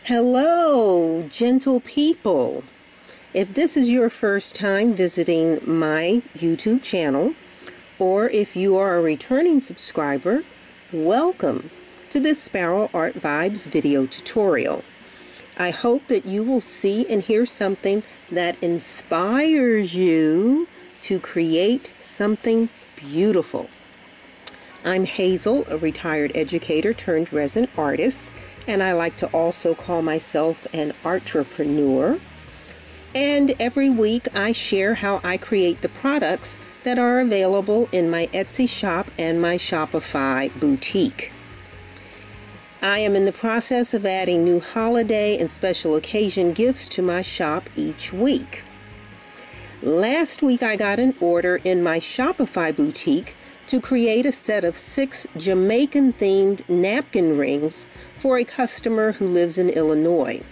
Hello, gentle people. If this is your first time visiting my YouTube channel, or if you are a returning subscriber, welcome to this Sparrow Art Vibes video tutorial. I hope that you will see and hear something that inspires you to create something beautiful. I'm Hazel, a retired educator turned resin artist, and I like to also call myself an entrepreneur. And every week I share how I create the products that are available in my Etsy shop and my Shopify boutique. I am in the process of adding new holiday and special occasion gifts to my shop each week. Last week I got an order in my Shopify boutique to create a set of 6 Jamaican-themed napkin rings for a customer who lives in Illinois.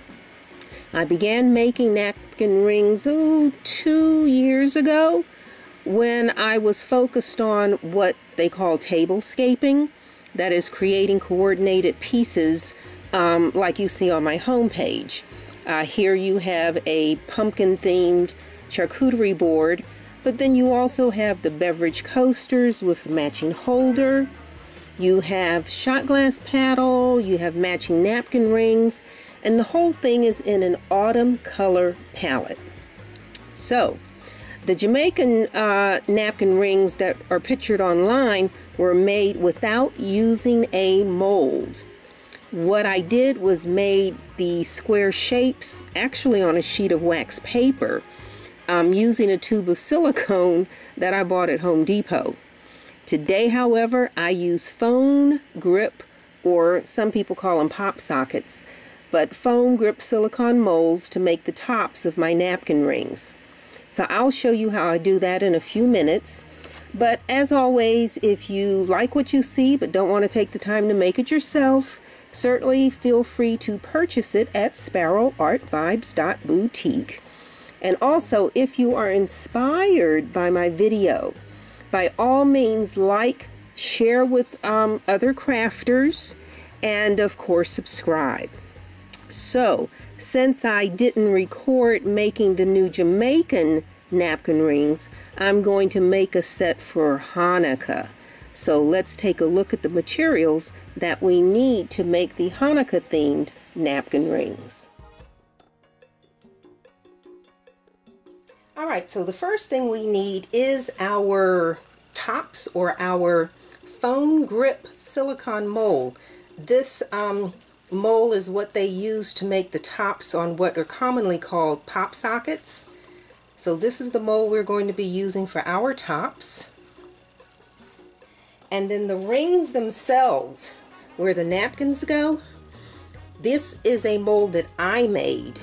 I began making napkin rings 2 years ago when I was focused on what they call tablescaping, that is creating coordinated pieces like you see on my homepage. Here you have a pumpkin-themed charcuterie board, but then you also have the beverage coasters with matching holder. You have shot glass paddle, you have matching napkin rings, and the whole thing is in an autumn color palette. So, the Jamaican napkin rings that are pictured online were made without using a mold. What I did was made the square shapes actually on a sheet of wax paper, using a tube of silicone that I bought at Home Depot. Today, however, I use foam grip, or some people call them pop sockets, but foam grip silicone molds to make the tops of my napkin rings. So I'll show you how I do that in a few minutes. But as always, if you like what you see but don't want to take the time to make it yourself, certainly feel free to purchase it at sparrowartvibes.boutique. And also, if you are inspired by my video, by all means like, share with other crafters, and of course subscribe. So, since I didn't record making the new Jamaican napkin rings, I'm going to make a set for Hanukkah. So let's take a look at the materials that we need to make the Hanukkah-themed napkin rings. Alright, so the first thing we need is our tops, or our foam grip silicone mold. This mold is what they use to make the tops on what are commonly called pop sockets. So this is the mold we're going to be using for our tops. And then the rings themselves, where the napkins go, this is a mold that I made.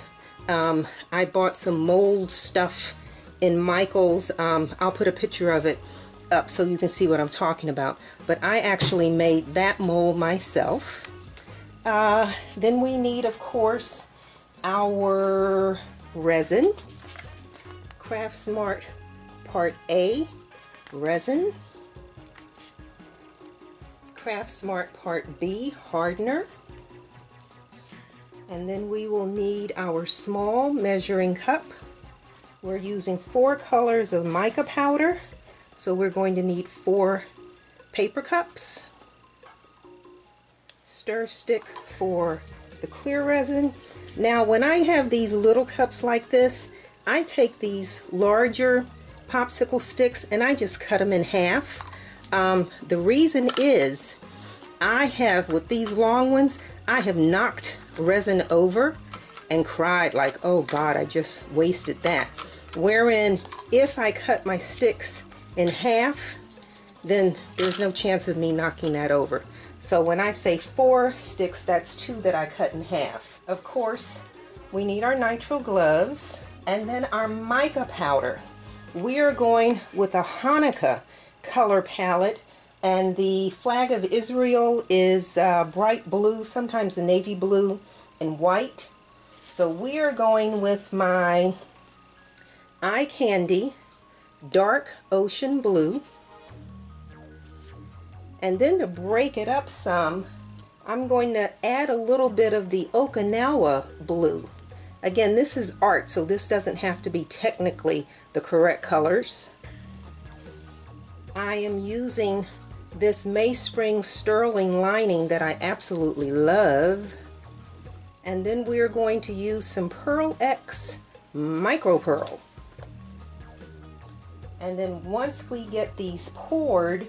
I bought some mold stuff in Michael's. I'll put a picture of it up so you can see what I'm talking about. But I actually made that mold myself. Then we need, of course, our resin. Craft Smart Part A resin. Craft Smart Part B hardener. And then we will need our small measuring cup. We're using 4 colors of mica powder, so we're going to need 4 paper cups. Stir stick for the clear resin. Now when I have these little cups like this, I take these larger popsicle sticks and I just cut them in half. The reason is, with these long ones, I have knocked resin over and cried like, oh God, I just wasted that. Wherein, if I cut my sticks in half, then there's no chance of me knocking that over. So when I say 4 sticks, that's 2 that I cut in half. Of course, we need our nitrile gloves and then our mica powder. We are going with a Hanukkah color palette, and the flag of Israel is bright blue, sometimes a navy blue and white. So we are going with my Eye Candy dark ocean blue. And then to break it up some, I'm going to add a little bit of the Okinawa blue. Again, this is art, so this doesn't have to be technically the correct colors. I am using this Mayspring sterling lining that I absolutely love. And then we're going to use some Pearl X micro pearl. And then once we get these poured,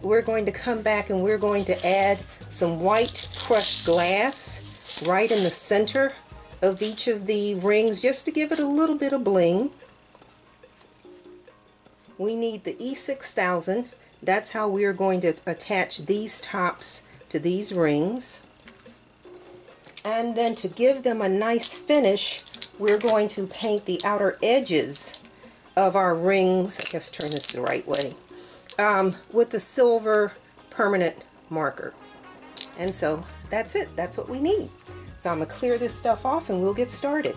we're going to come back and we're going to add some white crushed glass right in the center of each of the rings, just to give it a little bit of bling. We need the E6000. That's how we're going to attach these tops to these rings. And then to give them a nice finish, we're going to paint the outer edges of our rings, I guess turn this the right way, with the silver permanent marker. And so that's it, that's what we need. So I'm going to clear this stuff off and we'll get started.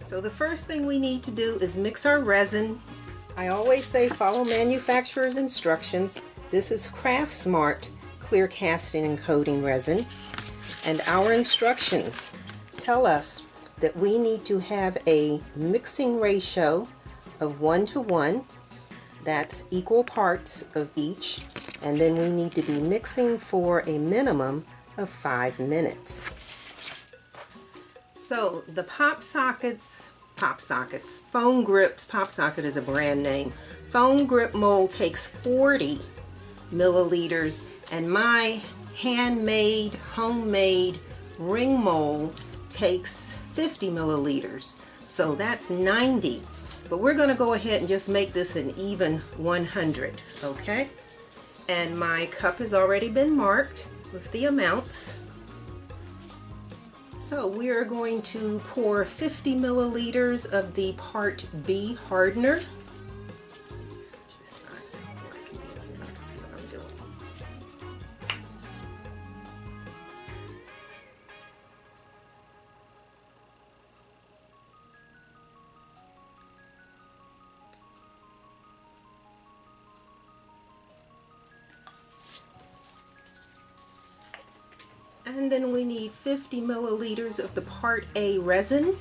So the first thing we need to do is mix our resin. I always say follow manufacturer's instructions. This is Craft Smart clear casting and coating resin. And our instructions tell us that we need to have a mixing ratio of 1:1. That's equal parts of each. And then we need to be mixing for a minimum of 5 minutes. So the pop sockets, foam grips, pop socket is a brand name. Foam grip mold takes 40 milliliters, and my handmade, homemade ring mold takes 50 milliliters. So that's 90. But we're going to go ahead and just make this an even 100, okay? And my cup has already been marked with the amounts. So we are going to pour 50 milliliters of the Part B hardener. And then we need 50 milliliters of the Part A resin.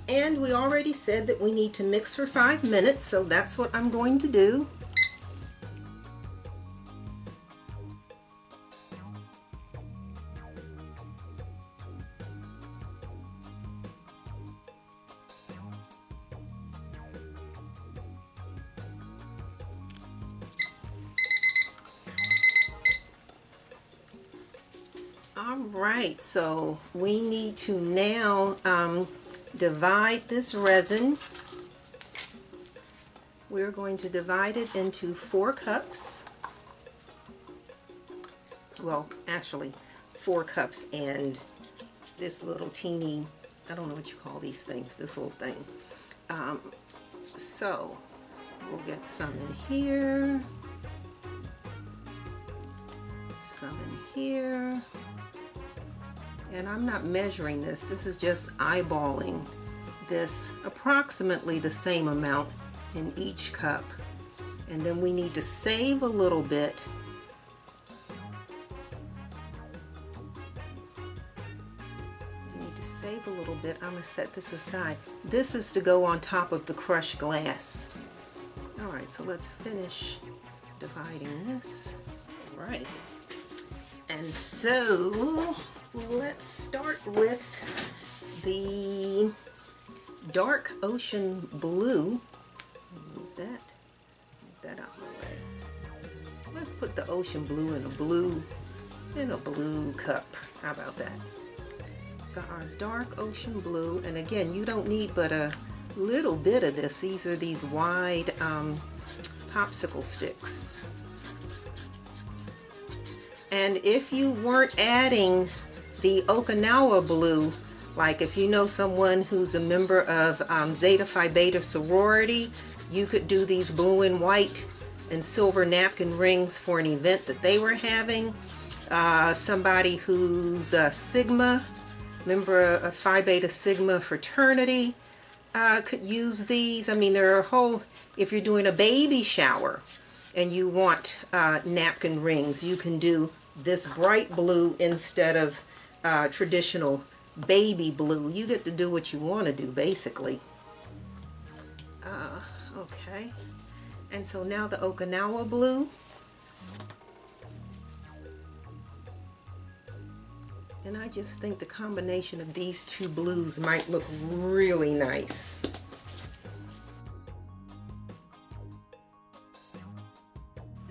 And we already said that we need to mix for 5 minutes, so that's what I'm going to do. Alright, so we need to now divide this resin. We're going to divide it into 4 cups. Well, actually 4 cups and this little teeny, I don't know what you call these things, this little thing. So we'll get some in here, some in here. And I'm not measuring this, this is just eyeballing this, approximately the same amount in each cup. And then we need to save a little bit. We need to save a little bit. I'm going to set this aside. This is to go on top of the crushed glass. Alright, so let's finish dividing this. Alright. And so let's start with the dark ocean blue. Move that out of the way. Let's put the ocean blue in a blue cup. How about that? So our dark ocean blue, and again, you don't need but a little bit of this. These are these wide popsicle sticks. And if you weren't adding the Okinawa blue, Like if you know someone who's a member of Zeta Phi Beta sorority, you could do these blue and white and silver napkin rings for an event that they were having. Somebody who's a Sigma, member of Phi Beta Sigma fraternity, could use these. I mean, there are a whole, if you're doing a baby shower and you want napkin rings, you can do this bright blue instead of traditional baby blue. You get to do what you want to do, basically. Okay, and so now the Okinawa blue. And I just think the combination of these two blues might look really nice.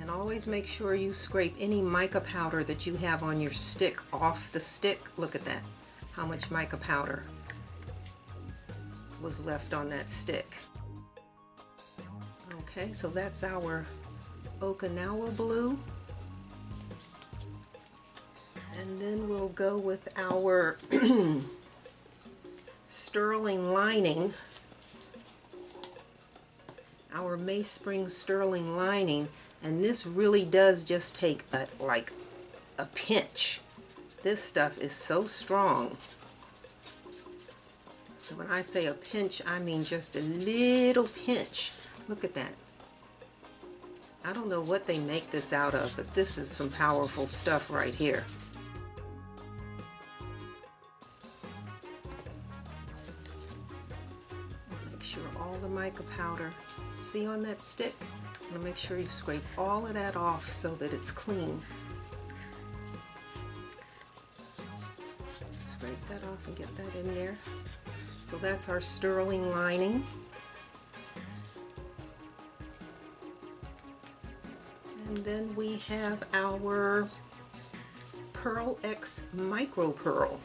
And always make sure you scrape any mica powder that you have on your stick off the stick. Look at that, how much mica powder was left on that stick. Okay, so that's our Okinawa blue. And then we'll go with our sterling lining, our May Spring sterling lining. And this really does just take like a pinch. This stuff is so strong. And when I say a pinch, I mean just a little pinch. Look at that. I don't know what they make this out of, but this is some powerful stuff right here. Make sure all the mica powder, see on that stick? I'm going to make sure you scrape all of that off so that it's clean. Scrape that off and get that in there. So that's our sterling lining. And then we have our Pearl X Micro Pearl.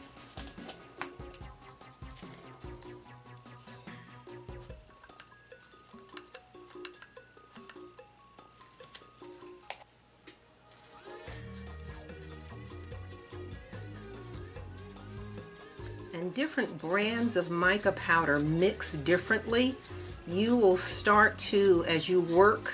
And different brands of mica powder mix differently. You will start to, as you work,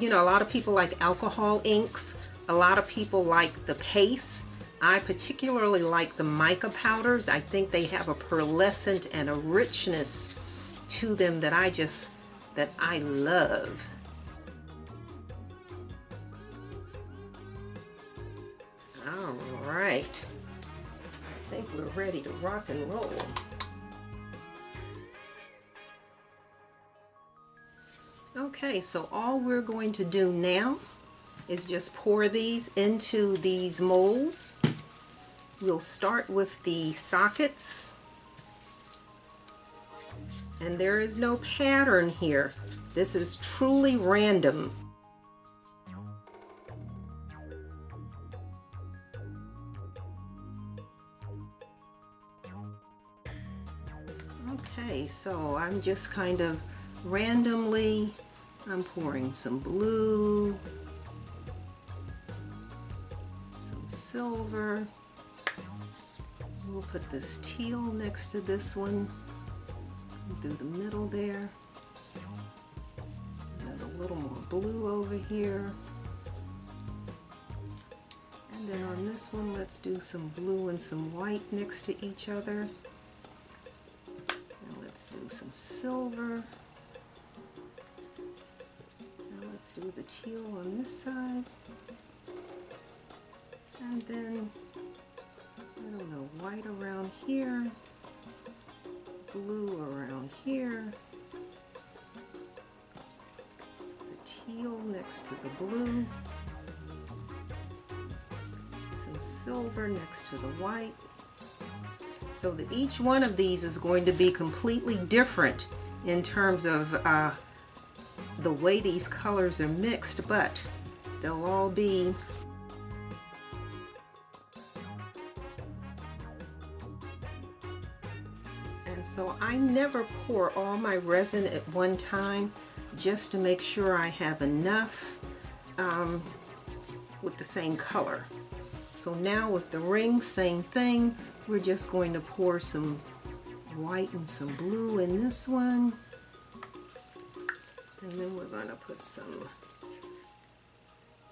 you know, a lot of people like alcohol inks. A lot of people like the paste. I particularly like the mica powders. I think they have a pearlescent and a richness to them that I love. All right. I think we're ready to rock and roll. Okay, so all we're going to do now is just pour these into these molds. We'll start with the sockets. And there is no pattern here. This is truly random. Okay, so I'm just kind of randomly, I'm pouring some blue, some silver. We'll put this teal next to this one, through the middle there. And then a little more blue over here. And then on this one, let's do some blue and some white next to each other. And let's do some silver. Now let's do the teal on this side. And then, I don't know, white around here, blue around here, the teal next to the blue, some silver next to the white. So that each one of these is going to be completely different in terms of the way these colors are mixed, but they'll all be so I never pour all my resin at one time just to make sure I have enough with the same color. So now with the ring, same thing. we're just going to pour some white and some blue in this one. And then we're going to put some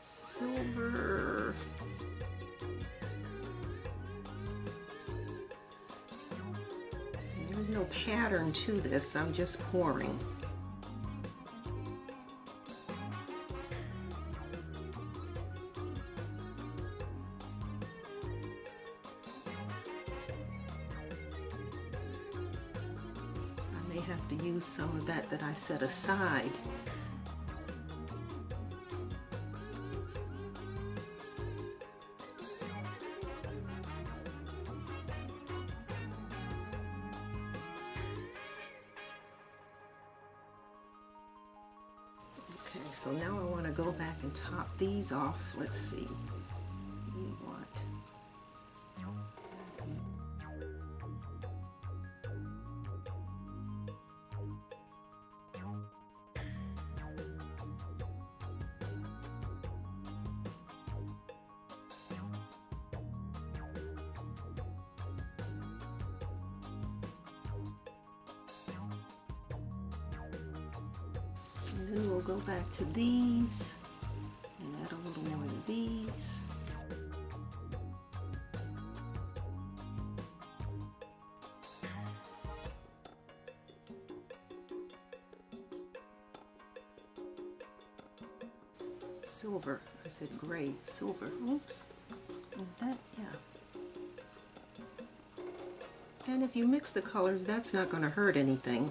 silver. And there's no pattern to this, I'm just pouring. I may have to use some of that I set aside. Okay, so now I want to go back and top these off. Let's see. We want and then we'll go back to these and add a little more of these. Silver, I said gray, silver, oops, is that, yeah. And if you mix the colors, that's not going to hurt anything.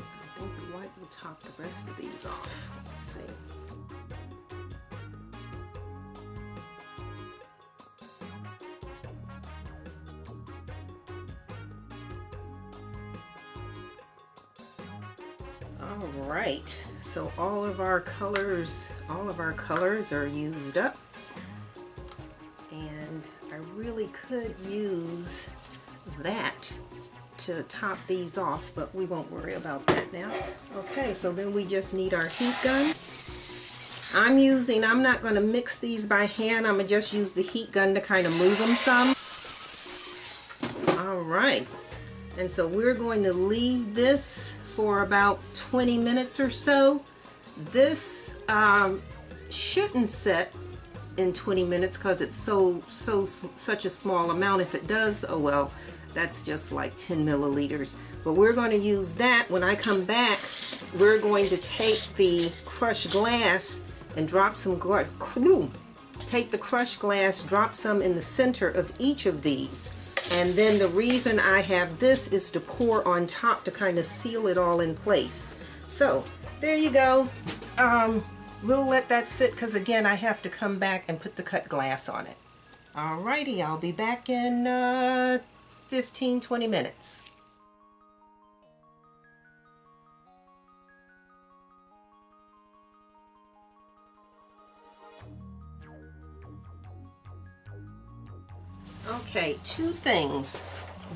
So I think the white will top the rest of these off. Let's see. All right, so all of our colors are used up, and I really could use that to top these off, but we won't worry about that now. Okay, so then we just need our heat gun. I'm not going to mix these by hand. I'm going to just use the heat gun to kind of move them some. All right, and so we're going to leave this for about 20 minutes or so. This shouldn't set in 20 minutes because it's such a small amount. If it does, oh well, that's just like 10 milliliters. But we're going to use that. When I come back, we're going to take the crushed glass and drop some take the crushed glass, drop some in the center of each of these. And then the reason I have this is to pour on top to kind of seal it all in place. So there you go. We'll let that sit because again I have to come back and put the cut glass on it. Alrighty, I'll be back in 15-20 minutes. Okay, two things.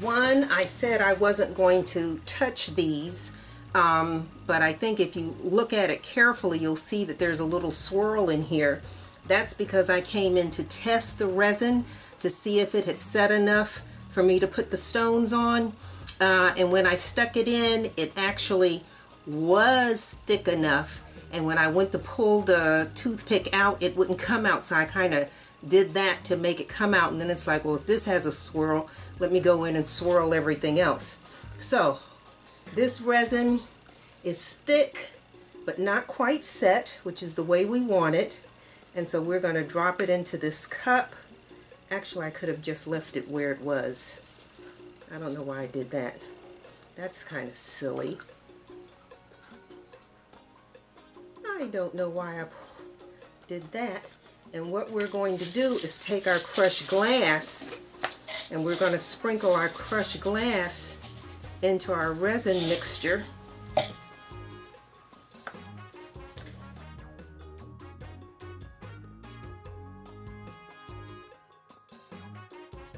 One, I said I wasn't going to touch these, but I think if you look at it carefully, you'll see that there's a little swirl in here. That's because I came in to test the resin to see if it had set enough for me to put the stones on. And when I stuck it in, it actually was thick enough. And when I went to pull the toothpick out, it wouldn't come out. So I kind of did that to make it come out, and then it's like, well, if this has a swirl, let me go in and swirl everything else. So this resin is thick but not quite set, which is the way we want it. And so we're going to drop it into this cup. Actually, I could have just left it where it was. I don't know why I did that. That's kind of silly. I don't know why I did that. And what we're going to do is take our crushed glass and we're going to sprinkle our crushed glass into our resin mixture.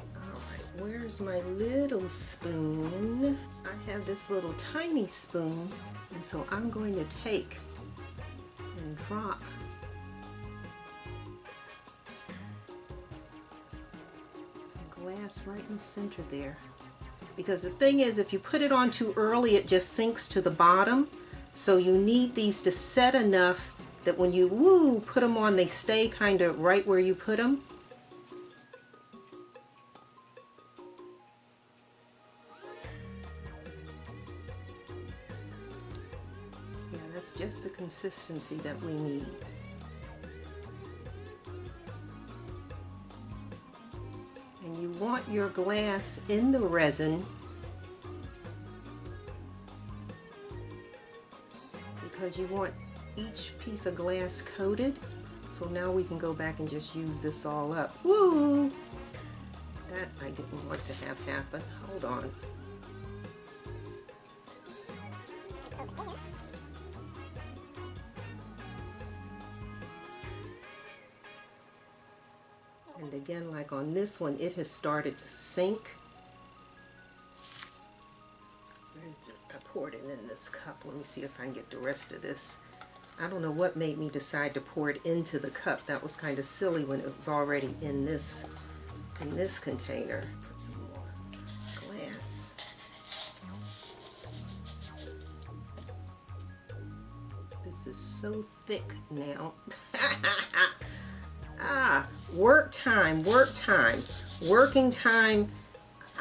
Alright, where's my my little spoon. I have this little tiny spoon, and so I'm going to take and drop some glass right in the center there. Because the thing is, if you put it on too early, it just sinks to the bottom. So you need these to set enough that when you put them on, they stay kind of right where you put them. Yeah, that's just the consistency that we need. And you want your glass in the resin because you want each piece of glass coated. So now we can go back and just use this all up. Woo! That I didn't want to have happen. Hold on. And again, like on this one, it has started to sink. I poured it in this cup. Let me see if I can get the rest of this. I don't know what made me decide to pour it into the cup. That was kind of silly when it was already in this container. Put some more glass. This is so thick now. Work time, work time. Working time.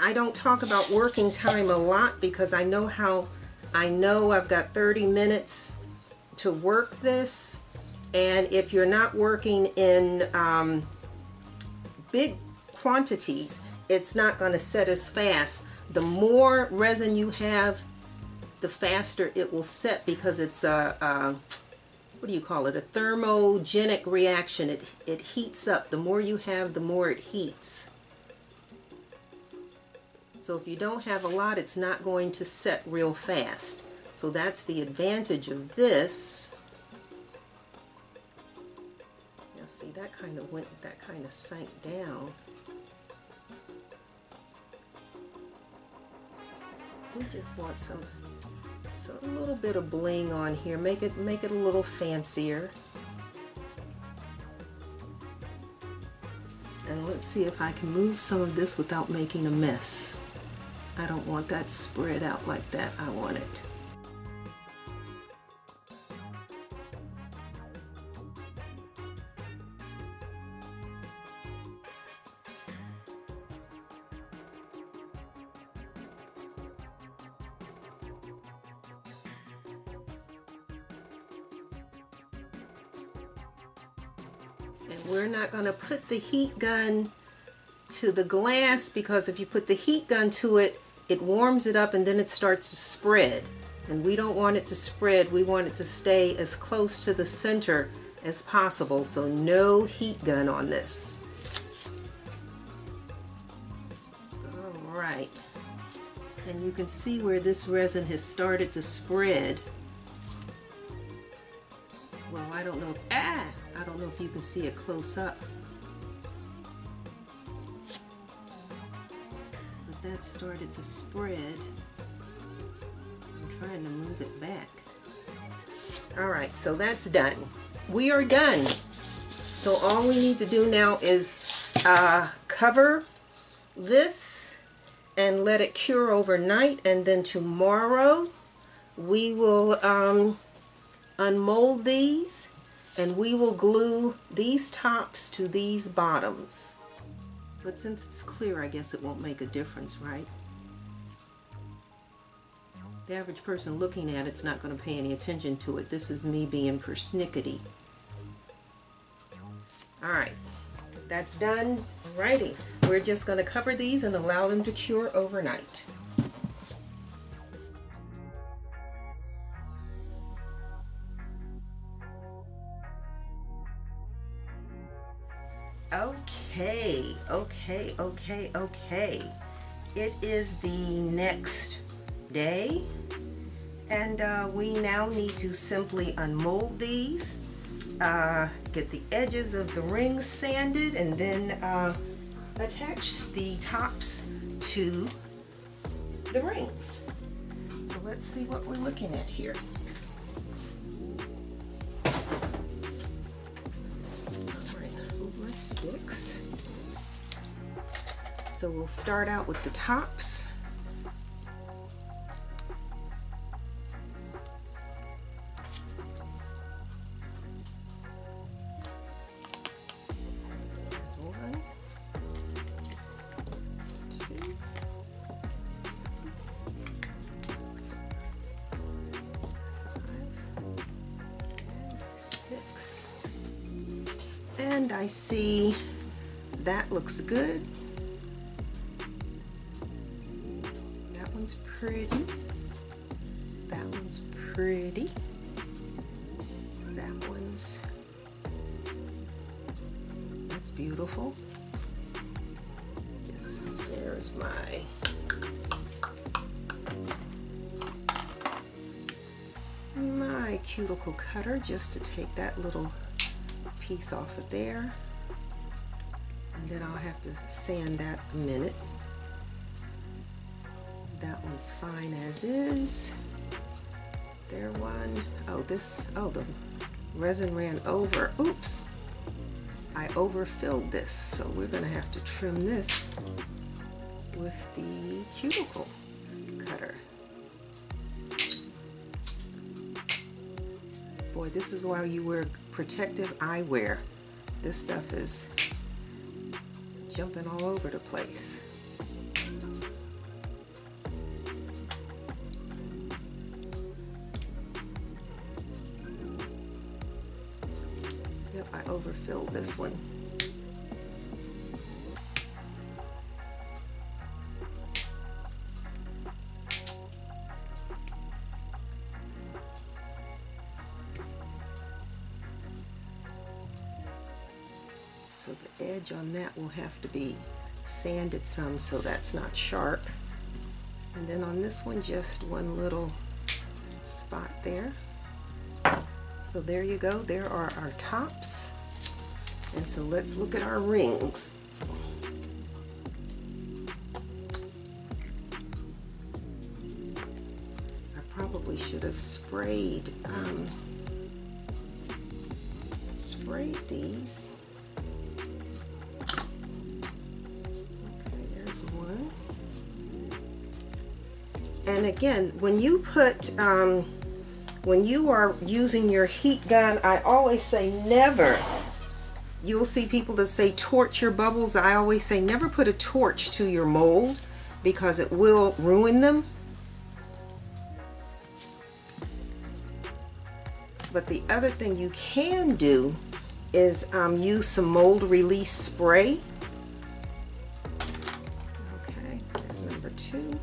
I don't talk about working time a lot because I know I've got 30 minutes to work this, and if you're not working in big quantities, it's not going to set as fast. The more resin you have, the faster it will set because it's a what do you call it? A thermogenic reaction. It heats up. The more you have, the more it heats. So if you don't have a lot, it's not going to set real fast. So that's the advantage of this. Now see, that kind of sank down. We just want a little bit of bling on here. Make it a little fancier. And let's see if I can move some of this without making a mess. I don't want that spread out like that. I want it. And we're not going to put the heat gun to the glass because if you put the heat gun to it, it warms it up and then it starts to spread. And we don't want it to spread. We want it to stay as close to the center as possible. So no heat gun on this. All right. And you can see where this resin has started to spread. Well, I don't know if you can see it close up. But that started to spread. I'm trying to move it back. Alright, so that's done. We are done. So all we need to do now is cover this and let it cure overnight, and then tomorrow we will unmold these and we will glue these tops to these bottoms. But since it's clear, I guess it won't make a difference, right? The average person looking at it's not going to pay any attention to it. This is me being persnickety. Alright, that's done. Alrighty, we're just going to cover these and allow them to cure overnight. Okay. It is the next day, and we now need to simply unmold these, get the edges of the rings sanded, and then attach the tops to the rings. So let's see what we're looking at here. Alright, move my sticks. So we'll start out with the tops. And I see that looks good. That one's pretty. That one's pretty. That one's, that's beautiful. Yes, there's my cuticle cutter just to take that little piece off of there, and then I'll have to sand that a minute. That one's fine as is. There one. Oh, this, oh, the resin ran over. Oops, I overfilled this, so we're gonna have to trim this with the cuticle cutter. Boy, this is why you wear protective eyewear. This stuff is jumping all over the place. Yep, I overfilled this one. So the edge on that will have to be sanded some so that's not sharp. And then on this one, just one little spot there. So there you go, there are our tops. And so let's look at our rings. I probably should have sprayed these. And again, when you put, when you are using your heat gun, I always say never. You'll see people that say torch your bubbles. I always say never put a torch to your mold because it will ruin them. But the other thing you can do is use some mold release spray. Okay, there's number 2.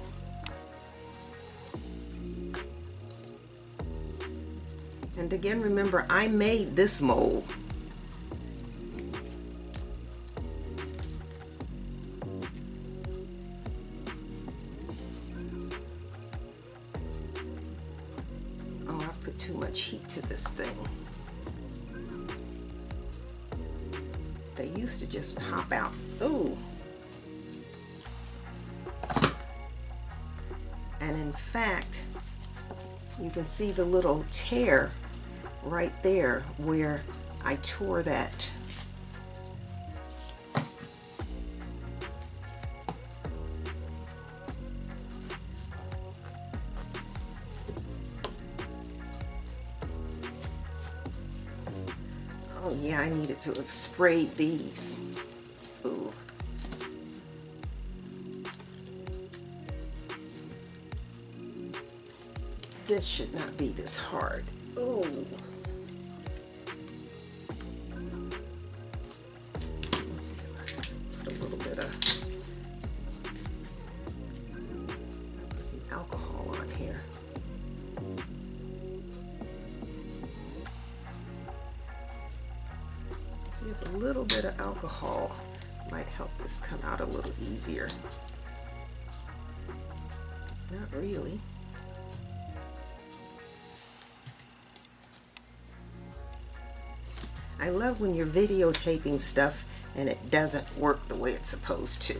And again, remember, I made this mold. Oh, I put too much heat to this thing. They used to just pop out. Ooh. And in fact, you can see the little tear right there where I tore that. Oh yeah, I needed to have sprayed these. Ooh. This should not be this hard. Ooh. Let's see if I can put a little bit of, I'll put some alcohol on here. See if a little bit of alcohol might help this come out a little easier. Not really. I love when you're videotaping stuff and it doesn't work the way it's supposed to.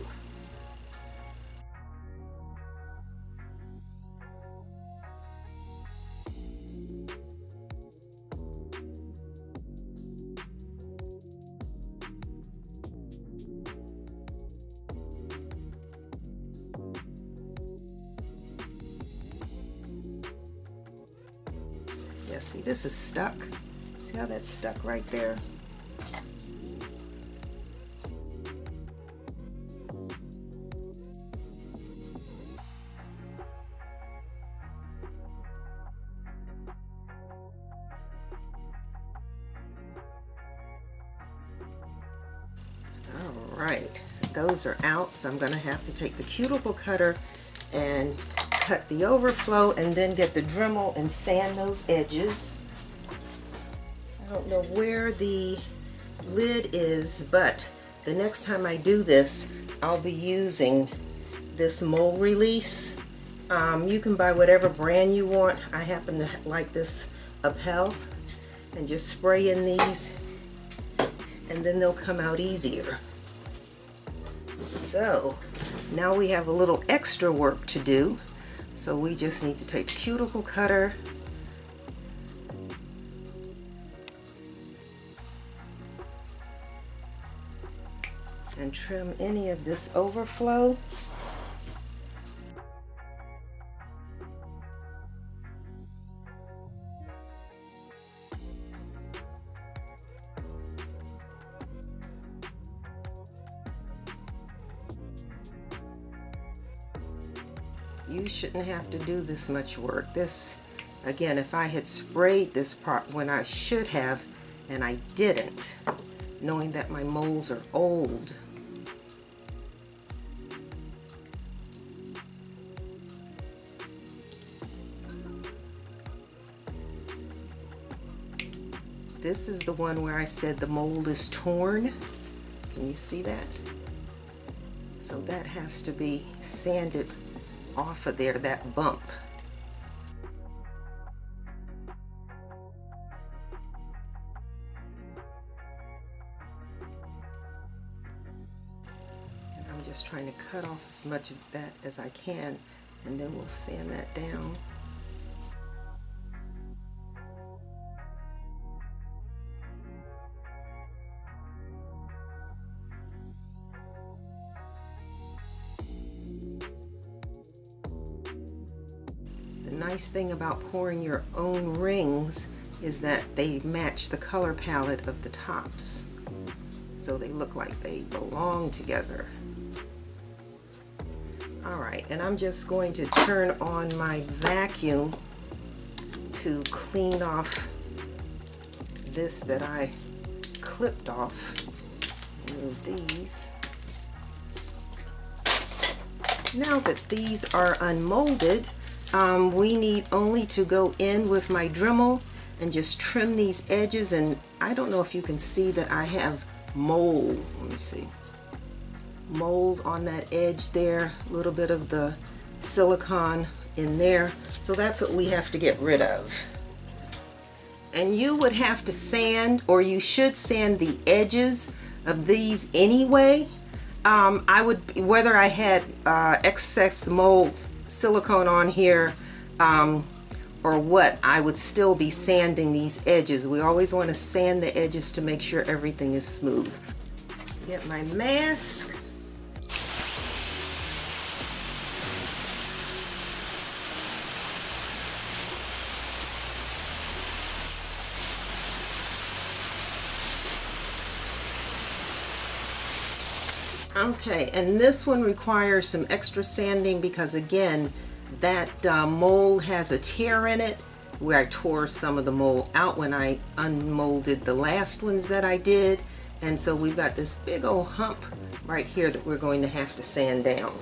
Yeah, see, this is stuck. See how that's stuck right there? All right, those are out, so I'm going to have to take the cuticle cutter and cut the overflow and then get the Dremel and sand those edges. I don't know where the lid is, but the next time I do this, I'll be using this mold release. You can buy whatever brand you want. I happen to like this Appel, and just spray in these and then they'll come out easier. So now we have a little extra work to do. So we just need to take the cuticle cutter and trim any of this overflow. You shouldn't have to do this much work. This, again, if I had sprayed this part when I should have, and I didn't, knowing that my molds are old. This is the one where I said the mold is torn. Can you see that? So that has to be sanded off of there, that bump. And I'm just trying to cut off as much of that as I can, and then we'll sand that down. The nice thing about pouring your own rings is that they match the color palette of the tops, so they look like they belong together. Alright, and I'm just going to turn on my vacuum to clean off this that I clipped off. Remove these. Now that these are unmolded, we need only to go in with my Dremel and just trim these edges. And I don't know if you can see that I have mold. Let me see. Mold on that edge there, a little bit of the silicone in there. So that's what we have to get rid of. And you would have to sand, or you should sand the edges of these anyway. I would, whether I had excess mold silicone on here or what, I would still be sanding these edges. We always want to sand the edges to make sure everything is smooth. Get my mask. Okay, and this one requires some extra sanding because, again, that mold has a tear in it where I tore some of the mold out when I unmolded the last ones that I did. And so we've got this big old hump right here that we're going to have to sand down.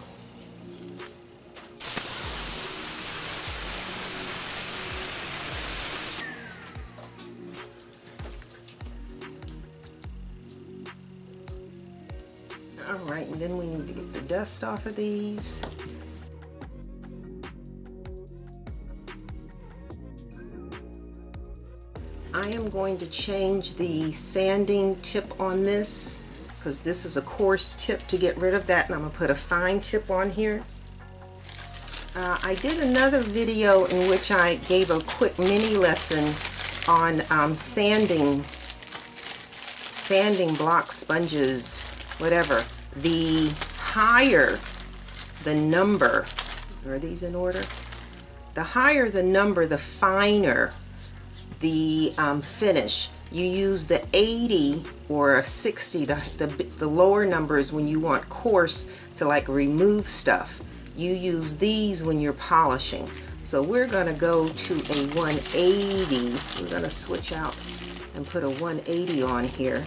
Alright, and then we need to get the dust off of these. I am going to change the sanding tip on this because this is a coarse tip to get rid of that, and I'm going to put a fine tip on here. I did another video in which I gave a quick mini lesson on sanding block sponges, whatever. The higher the number, are these in order? The higher the number, the finer the finish. You use the 80 or a 60, the lower numbers when you want coarse to like remove stuff. You use these when you're polishing. So we're going to go to a 180. We're going to switch out and put a 180 on here.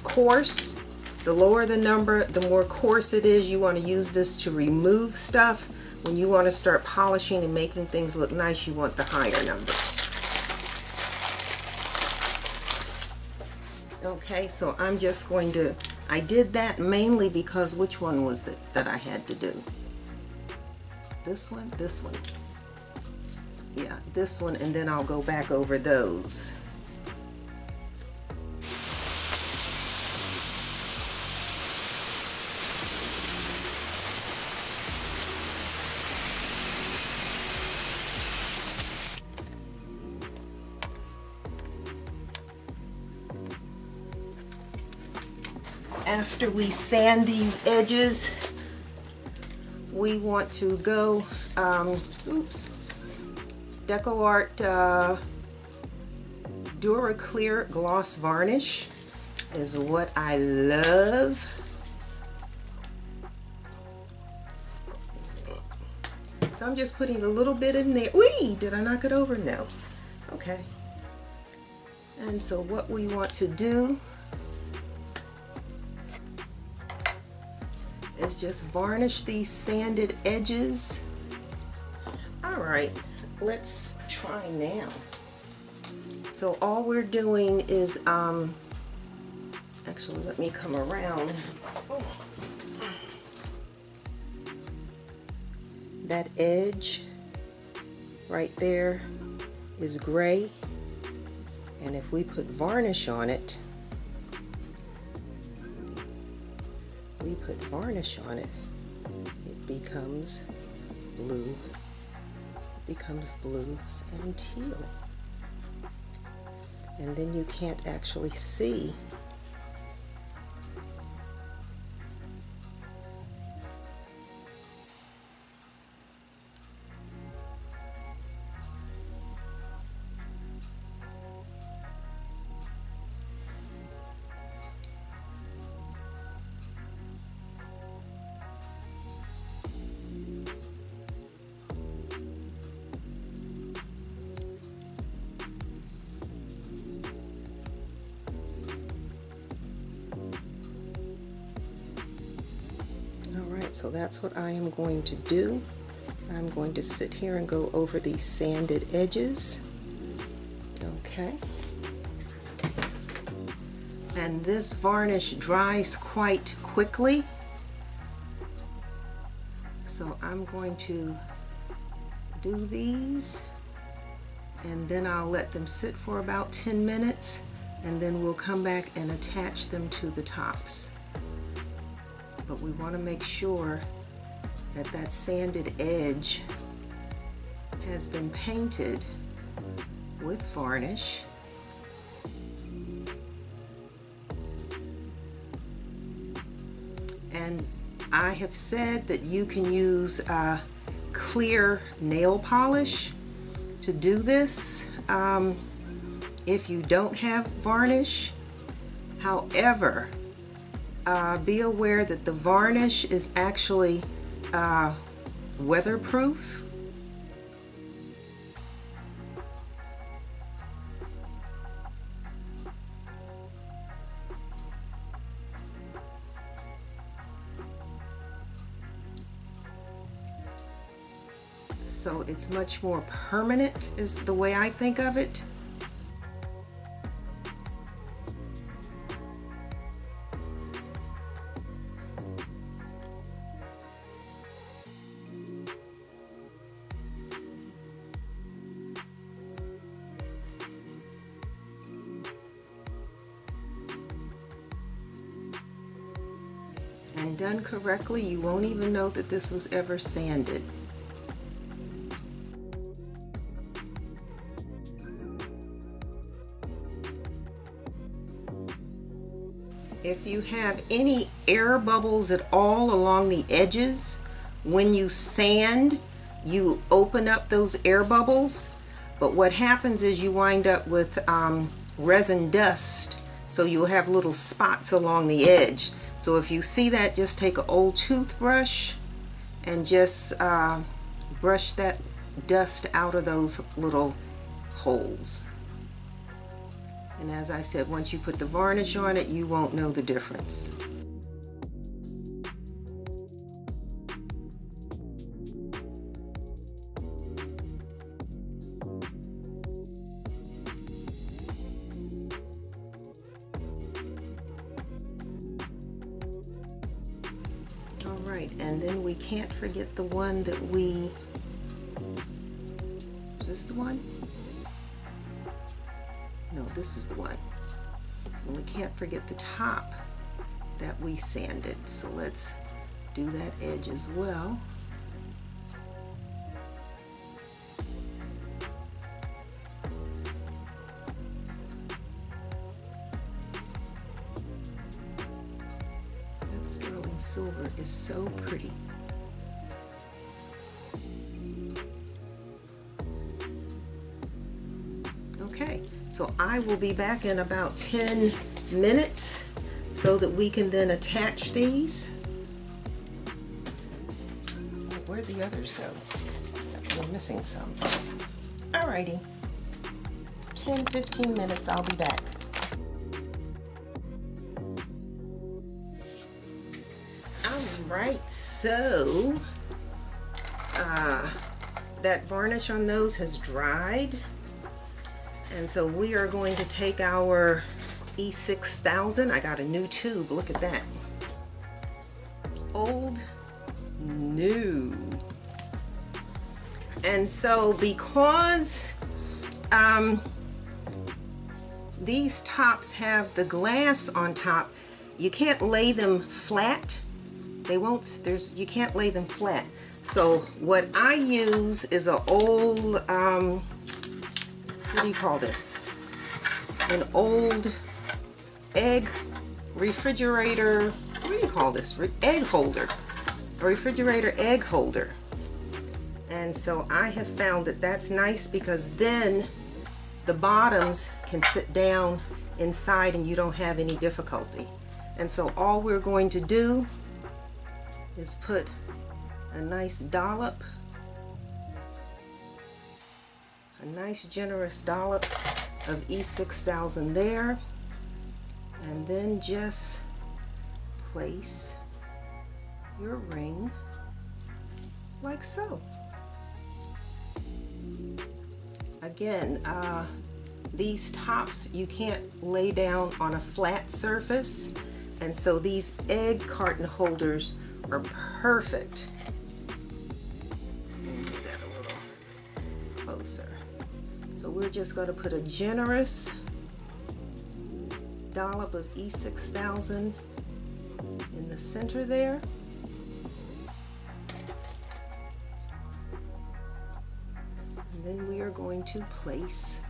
Coarse, the lower the number, the more coarse it is. You want to use this to remove stuff. When you want to start polishing and making things look nice, you want the higher numbers. Okay, so I'm just going to, I did that mainly because which one was that I had to do? This one? This one. Yeah, this one, and then I'll go back over those. After we sand these edges, we want to go, DecoArt Dura Clear Gloss Varnish is what I love. So I'm just putting a little bit in there. Whee! Did I knock it over? No. Okay. And so what we want to do is just varnish these sanded edges. All right, let's try now. So all we're doing is, actually let me come around. Oh. That edge right there is gray, and if we put varnish on it, it becomes blue. It becomes blue and teal. And then you can't actually see So that's what I am going to do. I'm going to sit here and go over these sanded edges. Okay. And this varnish dries quite quickly. So I'm going to do these, and then I'll let them sit for about 10 minutes, and then we'll come back and attach them to the tops. But we want to make sure that that sanded edge has been painted with varnish. And I have said that you can use clear nail polish to do this if you don't have varnish. However, be aware that the varnish is actually weatherproof. So it's much more permanent, is the way I think of it. And done correctly, you won't even know that this was ever sanded. If you have any air bubbles at all along the edges, when you sand, you open up those air bubbles, but what happens is you wind up with resin dust, so you'll have little spots along the edge. So if you see that, just take an old toothbrush and just brush that dust out of those little holes. And as I said, once you put the varnish on it, you won't know the difference. And then we can't forget the one that is this the one? No, this is the one. And we can't forget the top that we sanded. So let's do that edge as well. Silver is so pretty. Okay, so I will be back in about 10 minutes so that we can then attach these. Where'd the others go? We're missing some. Alrighty, 10-15 minutes, I'll be back. Right, so that varnish on those has dried, and so we are going to take our E6000. I got a new tube, look at that. Old, new. And so because these tops have the glass on top, you can't lay them flat. They won't, you can't lay them flat. So what I use is an old, what do you call this? An old egg refrigerator, what do you call this? Egg holder, a refrigerator egg holder. And so I have found that that's nice because then the bottoms can sit down inside and you don't have any difficulty. And so all we're going to do is put a nice dollop, a nice generous dollop of E6000 there, and then just place your ring like so. Again, these tops you can't lay down on a flat surface, and so these egg carton holders are perfect. Move that a little closer. So we're just going to put a generous dollop of E6000 in the center there. And then we are going to place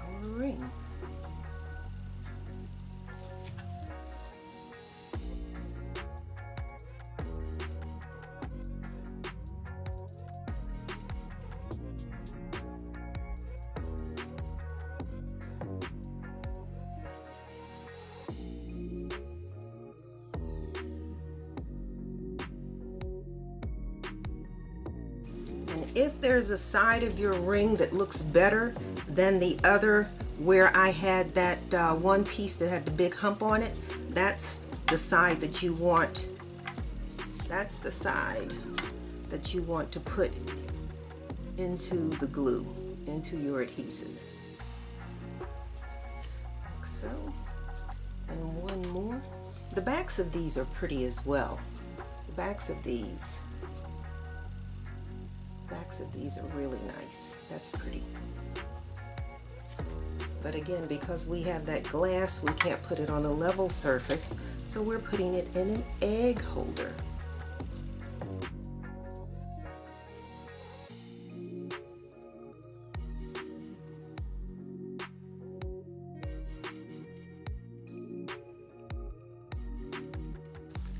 our ring. If there's a side of your ring that looks better than the other, where I had that one piece that had the big hump on it, that's the side that you want. That's the side that you want to put into the glue, into your adhesive. Like so. And one more. The backs of these are pretty as well. The backs of these are really nice. That's pretty. But again, because we have that glass, we can't put it on a level surface, so we're putting it in an egg holder.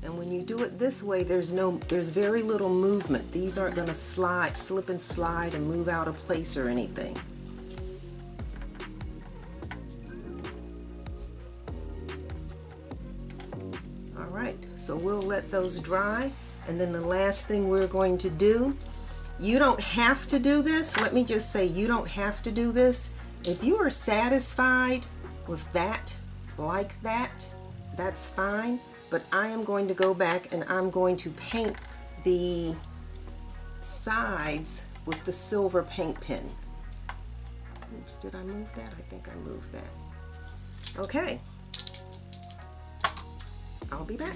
And when you do it this way, there's very little movement. These aren't going to slip and slide and move out of place or anything. All right, so we'll let those dry. And then the last thing we're going to do, you don't have to do this. Let me just say, you don't have to do this. If you are satisfied with that, like that, that's fine. But I am going to go back and I'm going to paint the sides with the silver paint pen. Oops, did I move that? I think I moved that. Okay. I'll be back.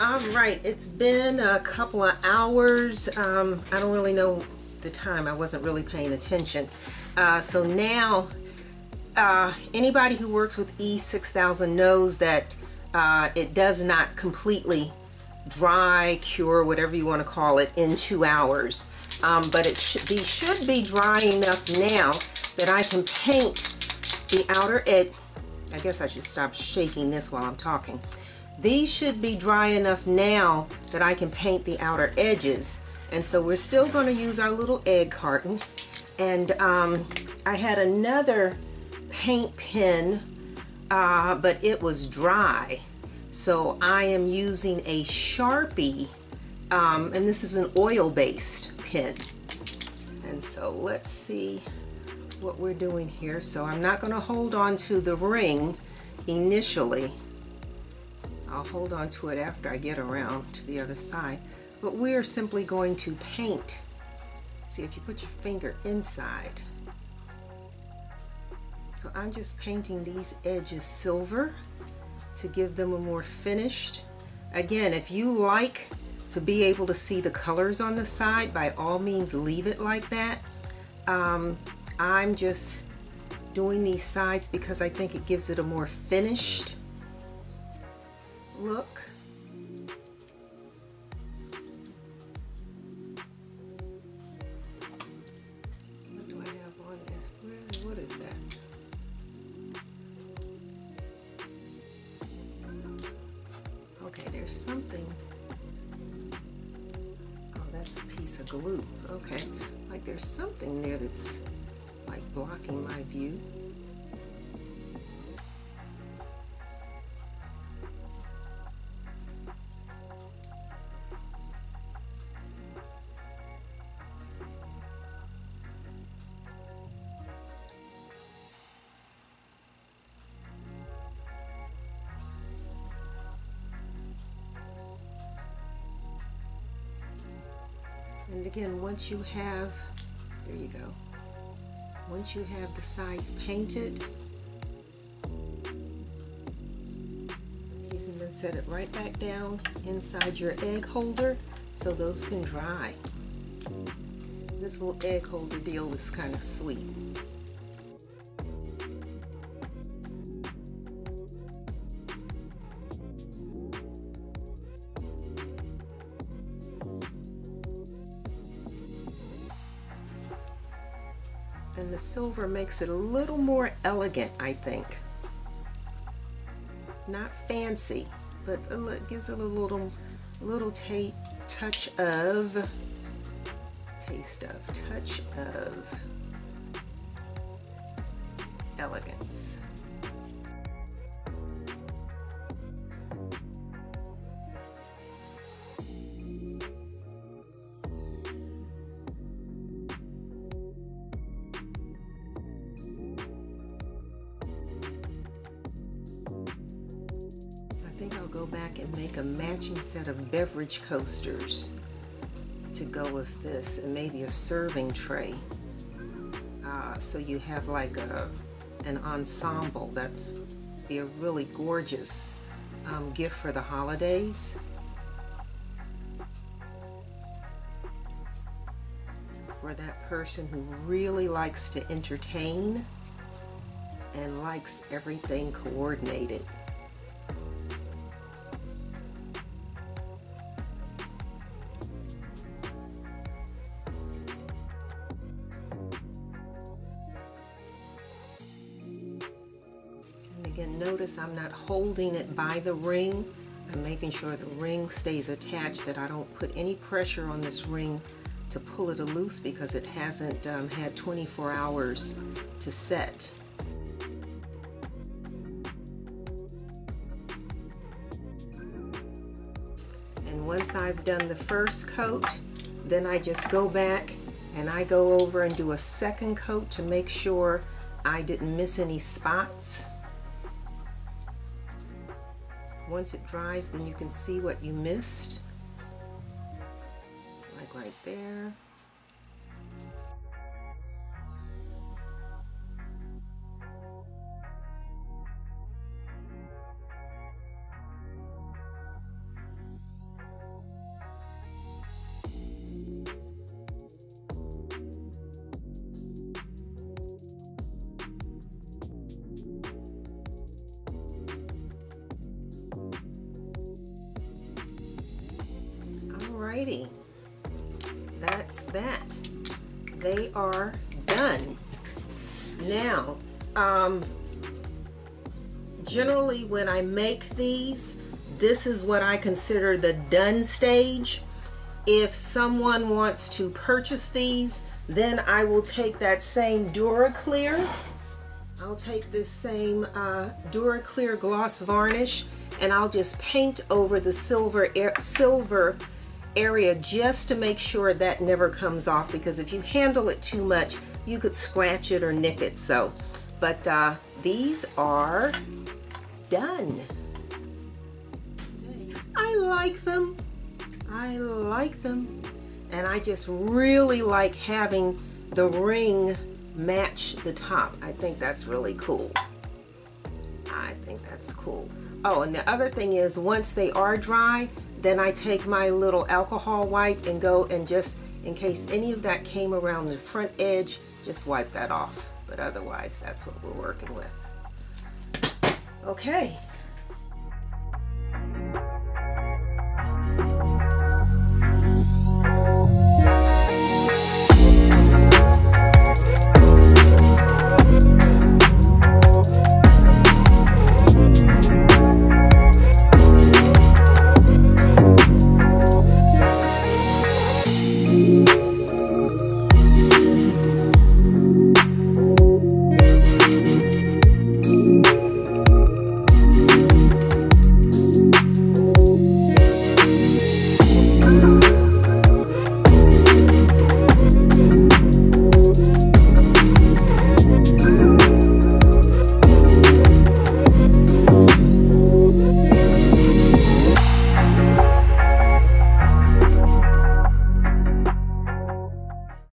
All right, it's been a couple of hours. I don't really know the time. I wasn't really paying attention. So now, anybody who works with E6000 knows that it does not completely dry, cure, whatever you want to call it, in 2 hours. But it should be dry enough now that I can paint the outer edge. I guess I should stop shaking this while I'm talking. These should be dry enough now that I can paint the outer edges. And so we're still going to use our little egg carton. And I had another paint pen, but it was dry. So I am using a Sharpie, and this is an oil-based pen. And so let's see what we're doing here. So I'm not going to hold on to the ring initially. I'll hold on to it after I get around to the other side. But we're simply going to paint. See, if you put your finger inside. So I'm just painting these edges silver to give them a more finished. Again, if you like to be able to see the colors on the side, by all means leave it like that. I'm just doing these sides because I think it gives it a more finished look. What do I have on there? What is that? Okay, there's something. Oh, that's a piece of glue. Okay, like there's something there that's like blocking my view. And again, once you have, there you go, once you have the sides painted, you can then set it right back down inside your egg holder so those can dry. This little egg holder deal is kind of sweet. And the silver makes it a little more elegant, I think. Not fancy, but it gives it a little taste of elegance. I think I'll go back and make a matching set of beverage coasters to go with this, and maybe a serving tray. So you have like an ensemble. That's be a really gorgeous gift for the holidays. For that person who really likes to entertain and likes everything coordinated. Again, notice I'm not holding it by the ring. I'm making sure the ring stays attached, that I don't put any pressure on this ring to pull it loose because it hasn't had 24 hours to set. And once I've done the first coat, then I just go back and I go over and do a second coat to make sure I didn't miss any spots. Once it dries, then you can see what you missed, like right there. Alrighty, that's that. They are done. Now, generally when I make these, this is what I consider the done stage. If someone wants to purchase these, then I will take that same DuraClear. I'll take this same DuraClear gloss varnish and I'll just paint over the silver area just to make sure that never comes off, because if you handle it too much, you could scratch it or nick it. So, but these are done. I like them. I like them. And I just really like having the ring match the top. I think that's really cool. I think that's cool. Oh, and the other thing is, once they are dry, then I take my little alcohol wipe and go and just, in case any of that came around the front edge, just wipe that off. But otherwise, that's what we're working with. Okay,